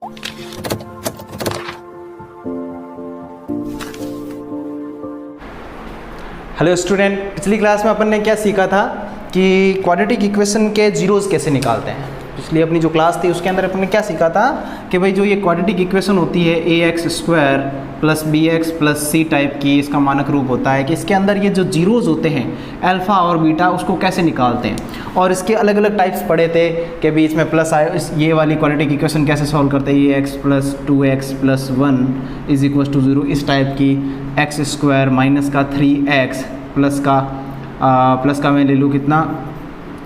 Hello student, पिछली class में अपन ने क्या सीखा था कि क्वाड्रेटिक इक्वेशन के जीरोस कैसे निकालते हैं। पिछली अपनी जो क्लास थी उसके अंदर अपन ने क्या सीखा था कि भाई जो ये क्वाड्रेटिक इक्वेशन होती है ax² plus bx plus c type की, इसका मानक रूप होता है कि इसके अंदर ये जो जीरोस होते हैं अल्फ़ा और बीटा, उसको कैसे निकालते हैं। और इसके अलग अलग टाइप्स पढ़े थे कि बीच में प्लस आए, ये वाली क्वाड्रेटिक इक्वेशन कैसे सॉल्व करते हैं, ax plus 2x plus 1 is equal to 0, इस टाइप की, x² माइनस का 3x प्लस का मैं ले लूँ कितना,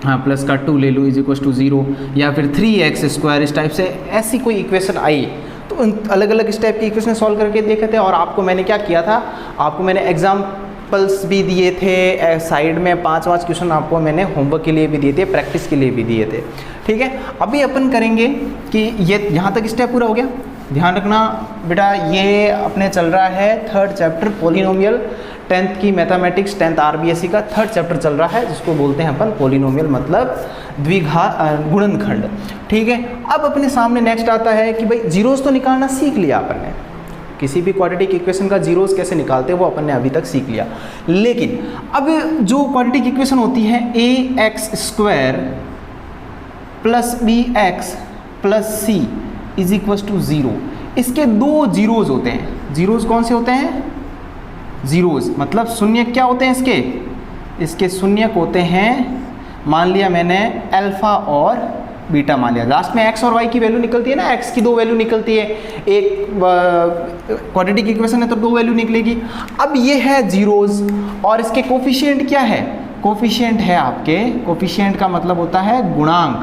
हाँ प्लस का 2 ले लूँ इज इक्वल टू 0, या फिर 3x², इस टाइप से ऐसी कोई इक्वेशन आई तो उन अलग अलग इस टाइप की इक्वेशन सॉल्व करके देखे थे। और आपको मैंने क्या किया था, आपको मैंने एग्जाम्पल्स भी दिए थे, साइड में 5 क्वेश्चन आपको मैंने होमवर्क के लिए भी दिए थे, प्रैक्टिस के लिए भी दिए थे। ठीक है, अभी अपन करेंगे कि ये यहाँ तक स्टेप पूरा हो गया। ध्यान रखना बेटा, ये अपने चल रहा है 3rd चैप्टर पॉलिनोमियल, 10th की मैथमेटिक्स 10th RBSE का 3rd चैप्टर चल रहा है, जिसको बोलते हैं अपन पॉलिनोमियल, मतलब गुणनखंड। ठीक है, अब अपने सामने नेक्स्ट आता है कि भाई जीरोस तो निकालना सीख लिया अपन ने, किसी भी क्वाड्रेटिक इक्वेशन का जीरोस कैसे निकालते हैं वो अपन ने अभी तक सीख लिया। लेकिन अब जो क्वाड्रेटिक इक्वेशन होती है ax² plus bx plus c is equal to 0, इसके दो जीरोस होते हैं। जीरोस कौन से होते हैं, जीरोस मतलब शून्य क्या होते हैं इसके शून्यक होते हैं, मान लिया मैंने अल्फा और बीटा मान लिया। लास्ट में x और y की वैल्यू निकलती है ना, x की 2 वैल्यू निकलती है, एक क्वाड्रेटिक इक्वेशन है तो 2 वैल्यू निकलेगी। अब ये है जीरोस और इसके कोफिशिएंट क्या है, कोफिशिएंट है आपके, कोफिशिएंट का मतलब होता है गुणांक,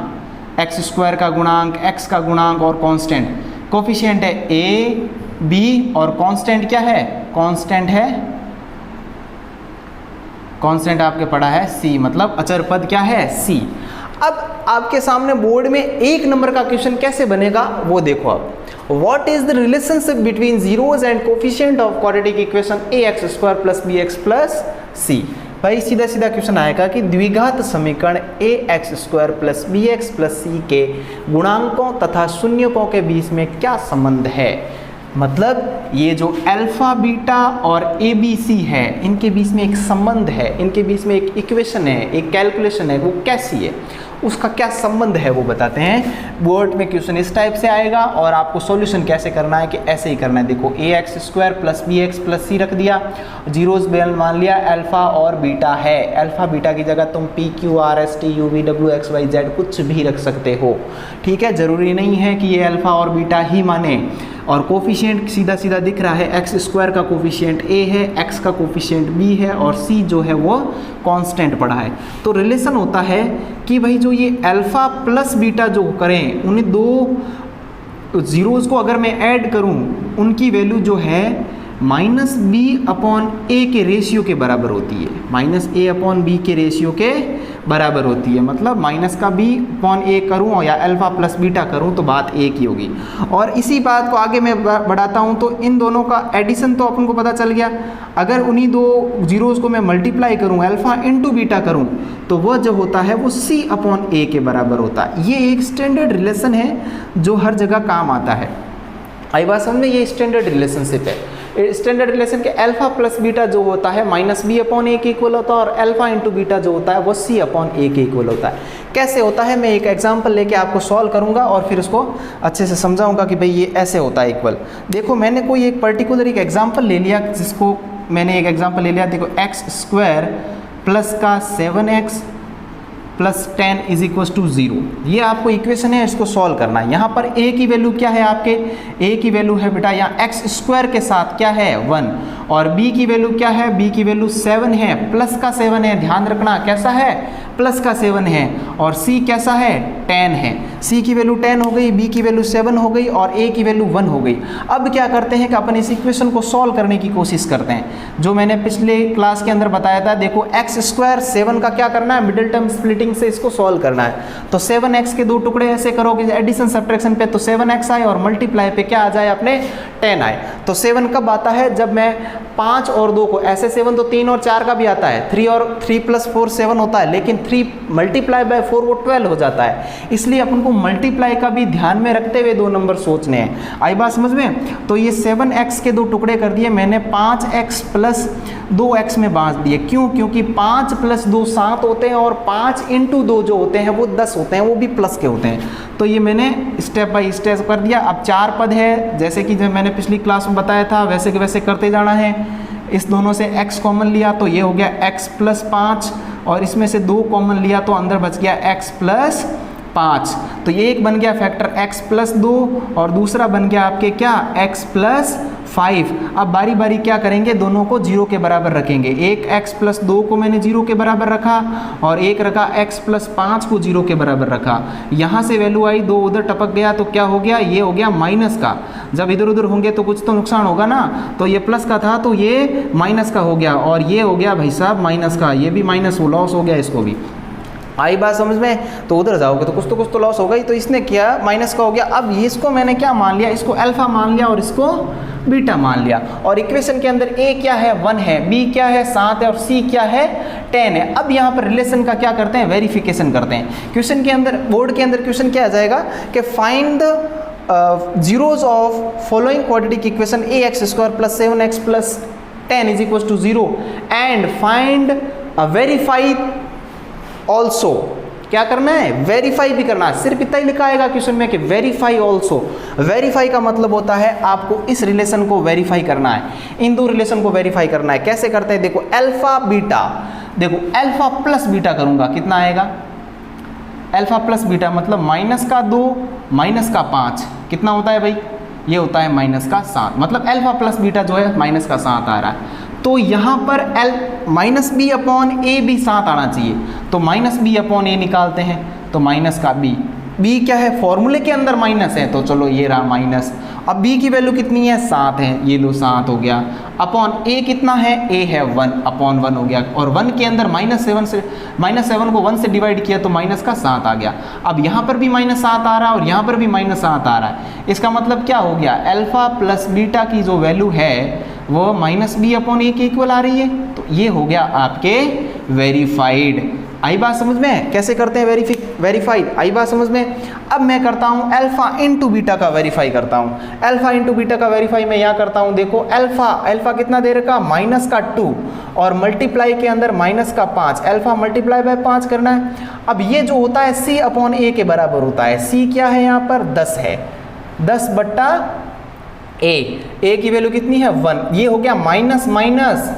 x² का गुणांक, x का गुणांक और कांस्टेंट। कोफिशिएंट है a b और कांस्टेंट क्या है, कांस्टेंट है, कांस्टेंट आपके पढ़ा है c, मतलब अचर पद क्या है c। अब आपके सामने बोर्ड में 1 नंबर का क्वेश्चन कैसे बनेगा वो देखो। अब what is the relationship between zeros and coefficient of quadratic equation ax² plus bx plus c। भाई सीधा सीधा क्वेश्चन आएगा कि द्विघात समीकरण ax² plus bx plus c के गुणांकों तथा शून्यकों के बीच में क्या संबंध है। मतलब ये जो अल्फा बीटा और ए बी सी है, इनके बीच में एक संबंध है, इनके बीच में एक इक्वेशन है, एक कैलकुलेशन है, वो कैसी है, उसका क्या संबंध है वो बताते हैं। बोर्ड में क्वेश्चन इस टाइप से आएगा और आपको सॉल्यूशन कैसे करना है कि ऐसे ही करना है। देखो ax² plus bx plus c रख दिया, जीरोस बेल मान लिया अल्फा और बीटा है, अल्फा बीटा की जगह तुम p q r s t u v w x y z कुछ भी रख सकते हो। ठीक है, जरूरी नहीं है कि ये अल्फा और बीटा ही माने। और कोफिशिएंट सीधा सीधा दिख रहा है, x² का कोफिशिएंट a है, x का कोफिशिएंट b है और c जो है वो कांस्टेंट पड़ा है। तो रिलेशन होता है कि भाई जो ये अल्फा प्लस बीटा जो करें, उन्हें दो जीरोस को अगर मैं ऐड करूं, उनकी वैल्यू जो है -b/a के रेशियो के बराबर होती है, -a/b के रेशियो के बराबर होती है। मतलब माइनस का b/a करूँ या अल्फा प्लस बीटा करूँ तो बात एक ही होगी। और इसी बात को आगे मैं बढ़ाता हूँ तो इन दोनों का एडिशन तो अपन को पता चल गया। अगर उन्हीं दो जीरोस को मैं मल्टीप्लाई करूँ, अल्फा इंटू बीटा करूँ, तो वह जो होता है वो c/a के बराबर होता है। ये एक स्टैंडर्ड रिलेशन है जो हर जगह काम आता है। आई बात समझ में, ये स्टैंडर्ड रिलेशनशिप है। स्टैंडर्ड रिलेशन के अल्फा प्लस बीटा जो होता है -b/a के इक्वल होता है और अल्फा इंटू बीटा जो होता है वो c/a के इक्वल होता है। कैसे होता है, मैं एक एग्जांपल लेके आपको सॉल्व करूंगा और फिर उसको अच्छे से समझाऊंगा कि भाई ये ऐसे होता है इक्वल। देखो मैंने कोई एक पर्टिकुलर एक एग्जांपल ले लिया, जिसको मैंने एक एग्जांपल ले लिया, देखो x² प्लस का 7x plus 10 is equal to 0, ये आपको इक्वेशन है, इसको सॉल्व करना है। यहाँ पर a की वैल्यू क्या है, आपके a की वैल्यू है बेटा यहाँ x² के साथ क्या है 1, और b की वैल्यू क्या है, b की वैल्यू 7 है, प्लस का 7 है, ध्यान रखना कैसा है, प्लस का 7 है, और c कैसा है 10 है। c की वैल्यू 10 हो गई, b की वैल्यू 7 हो गई और a की वैल्यू 1 हो गई। अब क्या करते हैं कि अपन इस इक्वेशन को सॉल्व करने की कोशिश करते हैं, जो मैंने पिछले क्लास के अंदर बताया था। देखो x² 7 का क्या करना है, मिडिल टर्म स्प्लिटिंग से इसको सॉल्व करना है। तो 7x के दो टुकड़े ऐसे करोगे एडिशन सब्ट्रैक्शन पे तो 7x आए और मल्टीप्लाई पे क्या आ जाए अपने 10 आए। तो 7 कब आता है, जब मैं 5 और 2 को, ऐसे 7 तो 3 और 4 का भी आता है, 3 और 3 + 4 7 होता है, लेकिन 3 × 4 वो 12 हो जाता है। इसलिए अपन को मल्टीप्लाई का भी ध्यान में रखते हुए 2 नंबर सोचने हैं। आई बात समझ में? तो ये 7x के 2 टुकड़े कर दिए मैंने, 5x + 2x में बांट दिए। क्यों? क्योंकि 5 + 2 7 होते हैं और 5 × 2 जो होते हैं वो 10 होते हैं, वो भी प्लस के होते हैं। तो ये मैंने स्टेप बाय स्टेप कर दिया। अब 4 पद है, जैसे कि जब मैंने पिछली क्लास में बताया था वैसे के वैसे करते जाना है। इस दोनों से x कॉमन लिया तो ये हो गया x + 5, और इसमें से 2 कॉमन लिया तो अंदर बच गया x + 5। तो ये एक बन गया फैक्टर x + 2 और दूसरा बन गया आपके क्या, x + 5। अब बारी बारी क्या करेंगे, दोनों को 0 के बराबर रखेंगे। एक x + 2 को मैंने 0 के बराबर रखा और एक रखा x + 5 को 0 के बराबर रखा। यहाँ से वैल्यू आई, 2 उधर टपक गया तो क्या हो गया, ये हो गया माइनस का। जब इधर उधर होंगे तो कुछ तो नुकसान होगा ना, तो ये प्लस का था तो ये माइनस का हो गया, और ये हो गया भाई साहब माइनस का, ये भी माइनस हो, लॉस हो गया इसको भी। आई बात समझ में? तो उधर जाओगे तो कुछ तो लॉस होगा ही, तो इसने किया माइनस का हो गया। अब इसको मैंने क्या मान लिया, इसको अल्फा मान लिया और इसको बीटा मान लिया। और इक्वेशन के अंदर a क्या है, 1 है, b क्या है, 7 है, और c क्या है, 10 है। अब यहाँ पर रिलेशन का क्या करते हैं, वेरिफिकेशन करते हैं। क्वेश्चन के अंदर, बोर्ड के अंदर क्वेश्चन क्या आ जाएगा कि find the zeros of following quadratic equation ax² + 7x + 10 = 0 and find verify also. क्या करना है, वेरीफाई भी करना है। सिर्फ इतना ही लिखा आएगा क्वेश्चन में कि वेरीफाई ऑल्सो। वेरीफाई का मतलब होता है आपको इस रिलेशन को वेरीफाई करना है, इन 2 रिलेशन को वेरीफाई करना है। कैसे करते हैं, देखो अल्फा बीटा, देखो अल्फा + बीटा करूंगा, कितना आएगा, अल्फा + बीटा मतलब -2 -5 कितना होता है भाई, ये होता है -7, मतलब अल्फा + बीटा जो है -7 आ रहा है। तो यहाँ पर -b/a भी 7 आना चाहिए, तो -b/a निकालते हैं, तो b क्या है, फॉर्मूले के अंदर माइनस है, तो चलो ये रहा माइनस। अब b की वैल्यू कितनी है, 7 है, ये लो 7 हो गया, अपॉन a कितना है, a है 1/1 हो गया, और 1 के अंदर -7 को 1 से डिवाइड किया तो -7 आ गया। अब यहाँ पर भी -7 आ रहा है और यहाँ पर भी -7 आ रहा है। इसका मतलब क्या हो गया, अल्फा + बीटा की जो वैल्यू है वो -b/a के इक्वल आ रही है, तो ये हो गया आपके वेरीफाइड। आई बात समझ में? कैसे करते हैं वेरीफाइड, आई बात समझ में? अब मैं करता हूँ अल्फा × बीटा का वेरीफाई करता हूँ। अल्फा × बीटा का वेरीफाई मैं यहाँ करता हूँ। देखो अल्फा कितना दे रखा, -2 और मल्टीप्लाई के अंदर -5, अल्फा × 5 करना है। अब ये जो होता है c/a के बराबर होता है। c क्या है यहाँ पर, 10 है, 10/a की वैल्यू कितनी है, 1। ये हो गया माइनस माइनस,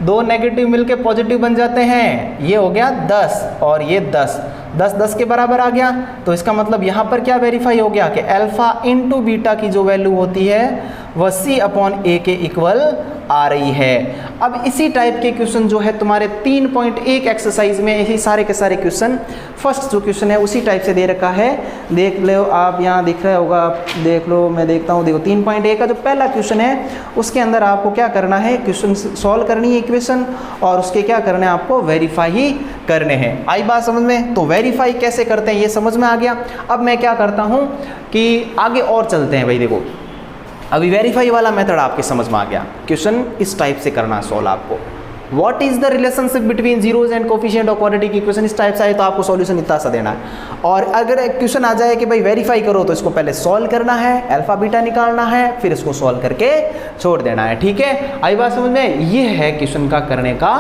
2 नेगेटिव मिलके पॉजिटिव बन जाते हैं, ये हो गया 10 और ये 10 के बराबर आ गया। तो इसका मतलब यहाँ पर क्या वेरीफाई हो गया कि अल्फा × बीटा की जो वैल्यू होती है वह c/a के इक्वल आ रही है। अब इसी टाइप के क्वेश्चन जो है तुम्हारे 3.1 एक्सरसाइज में, यही सारे के सारे क्वेश्चन, फर्स्ट जो क्वेश्चन है उसी टाइप से दे रखा है। देख लो आप, यहाँ दिख रहा होगा, देख लो, मैं देखता हूँ। देखो 3.1 का जो पहला क्वेश्चन है उसके अंदर आपको क्या करना है, क्वेश्चन सॉल्व करनी है इक्वेशन, और उसके क्या करना है, आपको वेरीफाई ही करने हैं। आई बात समझ में? तो वेरीफाई कैसे करते हैं ये समझ में आ गया। अब मैं क्या करता हूँ कि आगे और चलते हैं भाई। देखो अभी वेरीफाई वाला मेथड आपके समझ में आ गया। क्वेश्चन इस टाइप से करना है सॉल्व आपको। What is the relationship between zeros and coefficient of quadratic equation, इस टाइप से आए तो आपको सॉल्यूशन इतना सा देना है। और अगर एक क्वेश्चन आ जाए कि भाई वेरीफाई करो, तो इसको पहले सॉल्व करना है, अल्फा बीटा निकालना है, फिर इसको सॉल्व करके छोड़ देना है। ठीक है, आई बात समझ में? ये है क्वेश्चन का करने का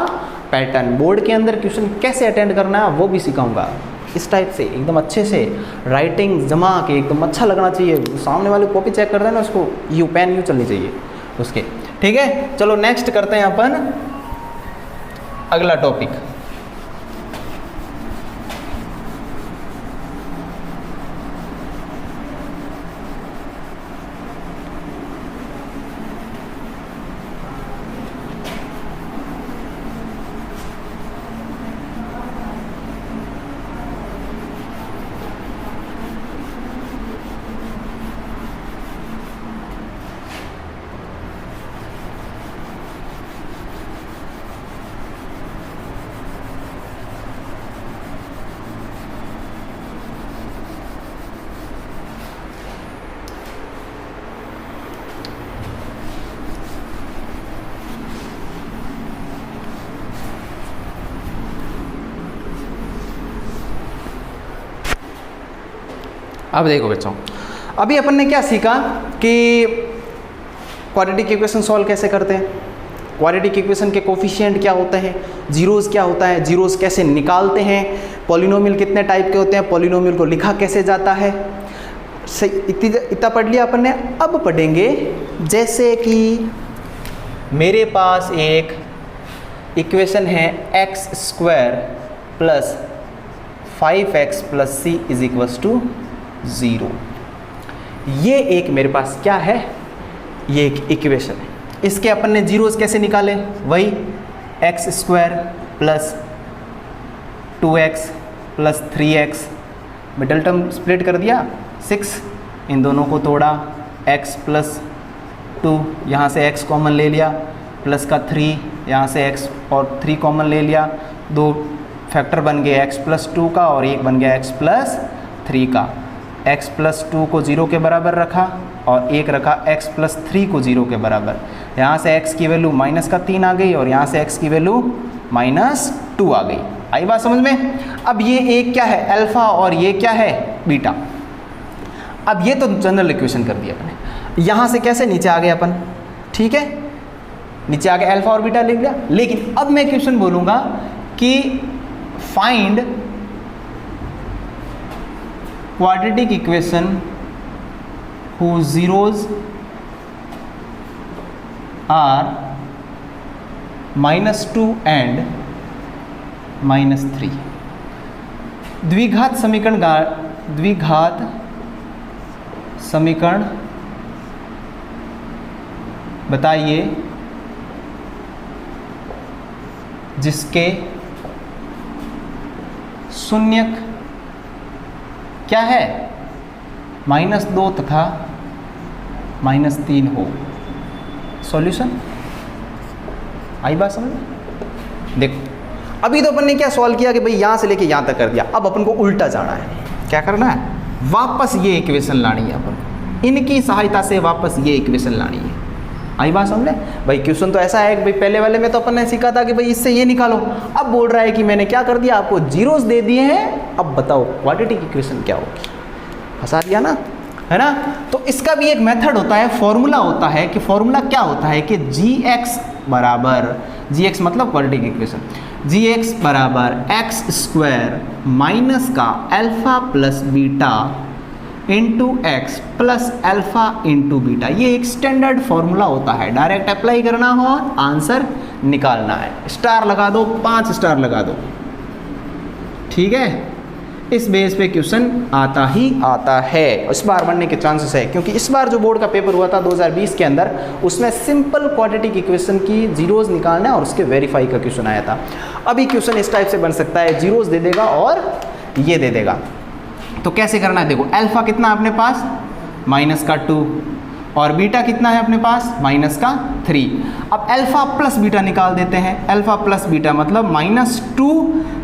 पैटर्न। बोर्ड के अंदर क्वेश्चन कैसे अटेंड करना है वो भी सिखाऊंगा, इस टाइप से एकदम अच्छे से राइटिंग जमा के एकदम अच्छा लगना चाहिए। सामने वाले कॉपी चेक कर देना, उसको यू पेन यू चलनी चाहिए उसके। ठीक है, चलो नेक्स्ट करते हैं अपन अगला टॉपिक। अब देखो बच्चों, अभी अपन ने क्या सीखा कि क्वाड्रेटिक इक्वेशन सॉल्व कैसे करते हैं, क्वाड्रेटिक इक्वेशन के कोफिशिएंट क्या होते हैं, जीरोस क्या होता है, जीरोस कैसे निकालते हैं, पॉलिनोमियल कितने टाइप के होते हैं, पॉलिनोमियल को लिखा कैसे जाता है। सही, इतना पढ़ लिया अपन ने। अब पढ़ेंगे जैसे कि मेरे पास एक इक्वेशन है x square plus 5x plus c is equals to 0। ये एक मेरे पास क्या है, ये एक इक्वेशन है। इसके अपन ने जीरोस कैसे निकाले, वही x square plus 2x plus 3x, middle term split कर दिया 6, इन दोनों को तोड़ा, x प्लस 2, यहाँ से x कॉमन ले लिया, प्लस का 3, यहाँ से x और 3 कॉमन ले लिया, दो फैक्टर बन गए x प्लस 2 का और एक बन गया x प्लस 3 का। x प्लस 2 को 0 के बराबर रखा और एक रखा x प्लस 3 को 0 के बराबर। यहाँ से x की वैल्यू माइनस का 3 आ गई और यहाँ से x की वैल्यू माइनस 2 आ गई। आई बात समझ में। अब ये एक क्या है, अल्फा, और ये क्या है, बीटा। अब ये तो जनरल इक्वेशन कर दिया अपने। यहाँ से कैसे नीचे आ गए अपन, ठीक है, नीचे आके अल्फा और बीटा लिख लिया। लेकिन अब मैं क्वेश्चन बोलूँगा कि find quadratic equation whose zeros are -2 and -3। द्विघात समीकरण बताइए जिसके शून्यक क्या है, -2 तथा -3 हो। सॉल्यूशन आई बात समझ में। देखो अभी तो अपन ने क्या सॉल्व किया कि भाई यहाँ से लेके यहाँ तक कर दिया। अब अपन को उल्टा जाना है, क्या करना है, वापस ये इक्वेशन लानी है अपन को, इनकी सहायता से वापस ये इक्वेशन लानी है। आई बात समझ में भाई। क्वेश्चन तो ऐसा है कि भाई पहले वाले में तो अपन ने सीखा था कि भाई इससे ये निकालो, अब बोल रहा है कि मैंने क्या कर दिया, आपको जीरोस दे दिए हैं, अब बताओ क्वाड्रेटिक इक्वेशन क्या होगी। फंसा दिया ना, है ना। तो इसका भी एक मेथड होता है, फॉर्मूला होता है कि फॉर्मूला क्या होता है कि gx बराबर, gx मतलब क्वाड्रेटिक इक्वेशन, gx बराबर एक्स स्क्वायर माइनस का alpha plus beta into x plus alpha into beta. ये एक स्टैंडर्ड फॉर्मूला होता है, डायरेक्ट अप्लाई करना हो, आंसर निकालना है। स्टार लगा दो, 5 स्टार लगा दो, ठीक है। इस बेस पे क्वेश्चन आता ही आता है, इस बार बनने के चांसेस है, क्योंकि इस बार जो बोर्ड का पेपर हुआ था 2020 के अंदर, उसमें सिंपल क्वाड्रेटिक इक्वेशन की जीरोस निकालना और उसके वेरीफाई का क्वेश्चन आया था। अभी क्वेश्चन इस टाइप से बन सकता है, जीरोस दे देगा और ये दे देगा। तो कैसे करना है, देखो अल्फा कितना है अपने पास, -2, और बीटा कितना है अपने पास, -3। अब अल्फा प्लस बीटा निकाल देते हैं। अल्फा प्लस बीटा मतलब -2,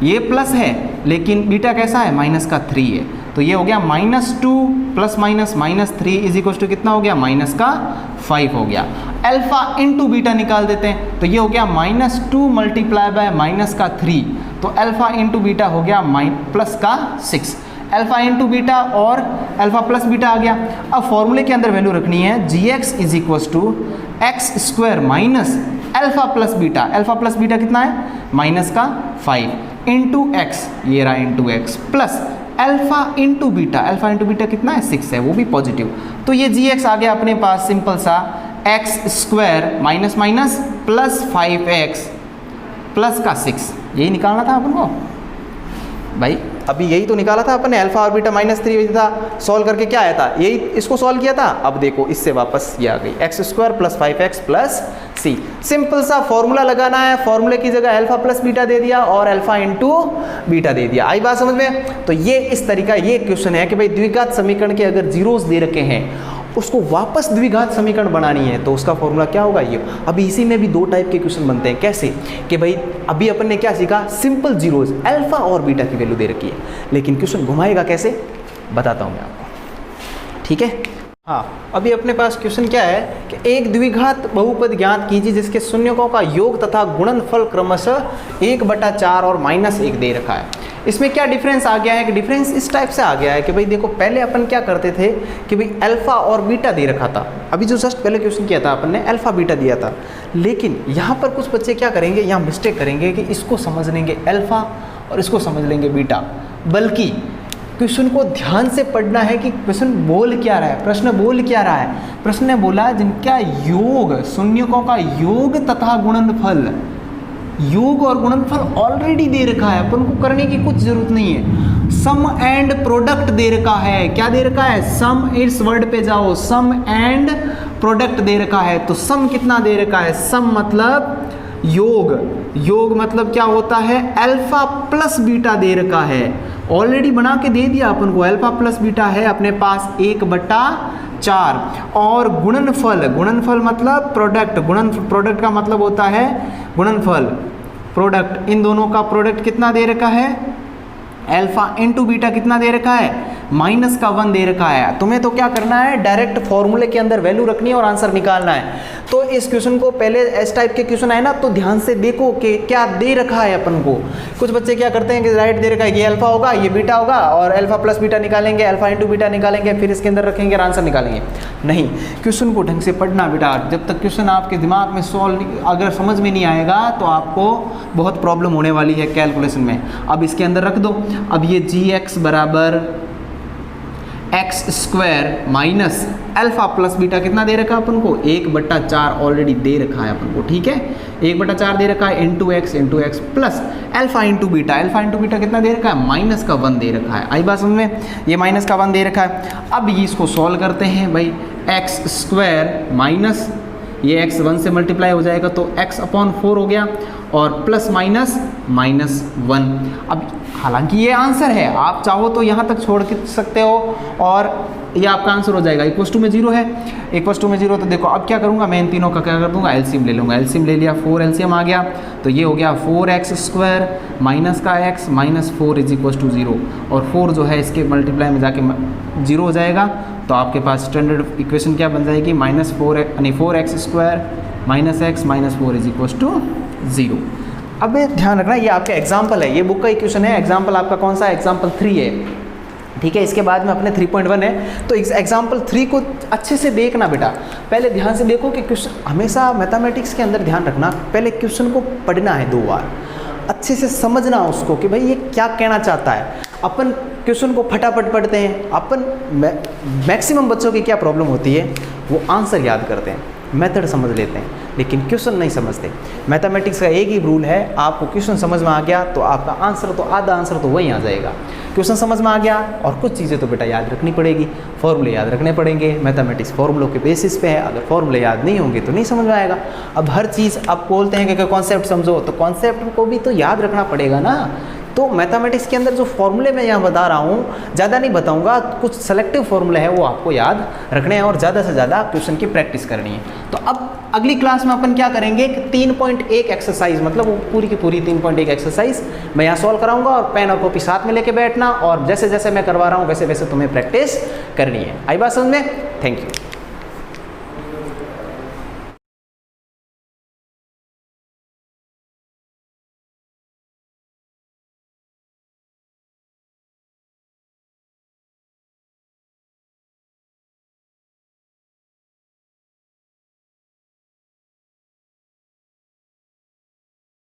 ये प्लस है लेकिन बीटा कैसा है, -3 है, तो ये हो गया -2 प्लस -3 इज इक्वल टू कितना हो गया, -5 हो गया। अल्फा इंटू बीटा निकाल देते हैं, तो ये हो गया -2 मल्टीप्लाई बाय -3, तो अल्फा इंटू बीटा हो गया +6। अल्फा इंटू बीटा और अल्फा प्लस बीटा आ गया। अब फॉर्मूले के अंदर वैल्यू रखनी है, gx is equal to x square minus alpha plus beta, alpha plus beta कितना है, -5 इंटू एक्स, ये रहा into x, plus alpha into beta, alpha into beta कितना है, 6 है, वो भी पॉजिटिव। तो ये gx आ गया अपने पास सिंपल सा x square minus minus plus 5x plus का 6, यही निकालना था अपन को भाई। अभी यही तो निकाला था अपन ने, अल्फा और बीटा -3 था, सॉल्व करके क्या आया था, यही इसको सॉल्व किया था। अब देखो इससे वापस ये आ गई, x square plus 5x plus C. Simple सा फॉर्मूला लगाना है, फॉर्मूले की जगह अल्फा प्लस बीटा दे दिया और अल्फा इंटू बीटा दे दिया। आई बात समझ में। तो ये इस तरीका, ये क्वेश्चन है कि भाई द्विघात समीकरण के अगर जीरोस दे रखे हैं, उसको वापस द्विघात समीकरण बनानी है, तो उसका फॉर्मूला क्या होगा ये। अभी इसी में भी 2 टाइप के क्वेश्चन बनते हैं। कैसे कि भाई अभी अपन ने क्या सीखा, सिंपल जीरोस, अल्फा और बीटा की वैल्यू दे रखी है, लेकिन क्वेश्चन घुमाएगा कैसे, बताता हूँ मैं आपको, ठीक है। हाँ, अभी अपने पास क्वेश्चन क्या है कि एक द्विघात बहुपद ज्ञात कीजिए जिसके शून्यकों का योग तथा गुणनफल क्रमशः 1/4 और -1 दे रखा है। इसमें क्या डिफरेंस आ गया है कि डिफरेंस इस टाइप से आ गया है कि भाई देखो पहले अपन क्या करते थे कि भाई अल्फा और बीटा दे रखा था, अभी जो जस्ट पहले क्वेश्चन किया था अपन ने अल्फा बीटा दिया था, लेकिन यहाँ पर कुछ बच्चे क्या करेंगे, यहाँ मिस्टेक करेंगे कि इसको समझ लेंगे अल्फा और इसको समझ लेंगे बीटा, बल्कि क्वेश्चन को ध्यान से पढ़ना है कि क्वेश्चन बोल क्या रहा है, प्रश्न बोल क्या रहा है। प्रश्न ने बोला जिनका योग, शून्यकों का योग तथा गुणनफल, योग और गुणनफल ऑलरेडी दे रखा है, अपन को करने की कुछ जरूरत नहीं है। सम एंड प्रोडक्ट दे रखा है, क्या दे रखा है, सम, इस वर्ड पे जाओ, सम एंड प्रोडक्ट दे रखा है। तो सम कितना दे रखा है, सम मतलब योग, योग मतलब क्या होता है, अल्फा प्लस बीटा दे रखा है, ऑलरेडी बना के दे दिया अपन को, अल्फा प्लस बीटा है अपने पास 1/4। और गुणनफल, गुणनफल मतलब प्रोडक्ट, प्रोडक्ट का मतलब होता है गुणनफल, प्रोडक्ट, इन दोनों का प्रोडक्ट कितना दे रखा है, अल्फा इंटू बीटा कितना दे रखा है, -1 दे रखा है। तुम्हें तो क्या करना है, डायरेक्ट फॉर्मूले के अंदर वैल्यू रखनी है और आंसर निकालना है। तो इस क्वेश्चन को पहले इस टाइप के क्वेश्चन आए ना तो ध्यान से देखो कि क्या दे रखा है अपन को। कुछ बच्चे क्या करते हैं कि राइट दे रखा है, ये अल्फा होगा, ये बीटा होगा, और अल्फा प्लस बीटा निकालेंगे, अल्फा इंटू बीटा निकालेंगे, फिर इसके अंदर रखेंगे और आंसर निकालेंगे। नहीं, क्वेश्चन को ढंग से पढ़ना बेटा, जब तक क्वेश्चन आपके दिमाग में सॉल्व अगर समझ में नहीं आएगा तो आपको बहुत प्रॉब्लम होने वाली है कैलकुलेशन में। अब इसके अंदर रख दो, अब ये gx बराबर x² minus alpha plus beta कितना दे रखा है अपन को, 1/4 ऑलरेडी दे रखा है अपन को, ठीक है, 1/4 दे रखा है, into x plus alpha into beta, alpha into beta कितना दे रखा है, -1 दे रखा है। आई बात समझ में, ये -1 दे रखा है। अब इसको सॉल्व करते हैं भाई, x² माइनस ये x 1 से मल्टीप्लाई हो जाएगा तो x/4 हो गया, और प्लस माइनस -1। अब हालांकि ये आंसर है, आप चाहो तो यहाँ तक छोड़ के सकते हो और ये आपका आंसर हो जाएगा। इक्वस टू में 0 है, इक्वस टू में 0, तो देखो अब क्या करूँगा मैं, इन तीनों का क्या कर दूंगा, एलसीएम ले लूँगा। एलसीएम ले लिया, 4 एलसीएम आ गया, तो ये हो गया 4x² माइनस का x -4 = 0, और 4 जो है इसके मल्टीप्लाई में जाके 0 हो जाएगा। तो आपके पास स्टैंडर्ड इक्वेशन क्या बन जाएगी, -4x² माइनस x -4 = 0। अब ध्यान रखना ये आपका एग्जाम्पल है, ये बुक का इक्वेशन है, एग्जाम्पल आपका कौन सा है, एग्जाम्पल 3 है, ठीक है। इसके बाद में अपने 3.1 है, तो एग्जाम्पल 3 को अच्छे से देखना बेटा, पहले ध्यान से देखो कि क्वेश्चन, हमेशा मैथमेटिक्स के अंदर ध्यान रखना, पहले क्वेश्चन को पढ़ना है 2 बार, अच्छे से समझना उसको कि भाई ये क्या कहना चाहता है। अपन क्वेश्चन को फटाफट पढ़ते हैं, अपन मैक्सिमम बच्चों की क्या प्रॉब्लम होती है, वो आंसर याद करते हैं, मेथड समझ लेते हैं, लेकिन क्वेश्चन नहीं समझते। मैथमेटिक्स का एक ही रूल है, आपको क्वेश्चन समझ में आ गया तो आपका आंसर तो आधा आंसर तो वहीं आ जाएगा। क्वेश्चन समझ में आ गया और कुछ चीज़ें तो बेटा याद रखनी पड़ेगी, फॉर्मूले याद रखने पड़ेंगे, मैथमेटिक्स फॉर्मूलों के बेसिस पे है, अगर फॉर्मूले याद नहीं होंगे तो नहीं समझ में आएगा। अब हर चीज़ आप बोलते हैं कि कॉन्सेप्ट समझो, तो कॉन्सेप्ट को भी तो याद रखना पड़ेगा ना। तो मैथमेटिक्स के अंदर जो फॉर्मूले मैं यहाँ बता रहा हूँ, ज़्यादा नहीं बताऊँगा, कुछ सेलेक्टिव फॉर्मूले हैं वो आपको याद रखने हैं और ज़्यादा से ज़्यादा क्वेश्चन की प्रैक्टिस करनी है। तो अब अगली क्लास में अपन क्या करेंगे, 3.1 एक्सरसाइज, मतलब वो पूरी की पूरी 3.1 एक्सरसाइज मैं यहाँ सॉल्व कराऊंगा, और पेन और कॉपी साथ में लेके बैठना, और जैसे जैसे मैं करवा रहा हूँ वैसे वैसे तुम्हें प्रैक्टिस करनी है। आई बात समझ में? Thank you.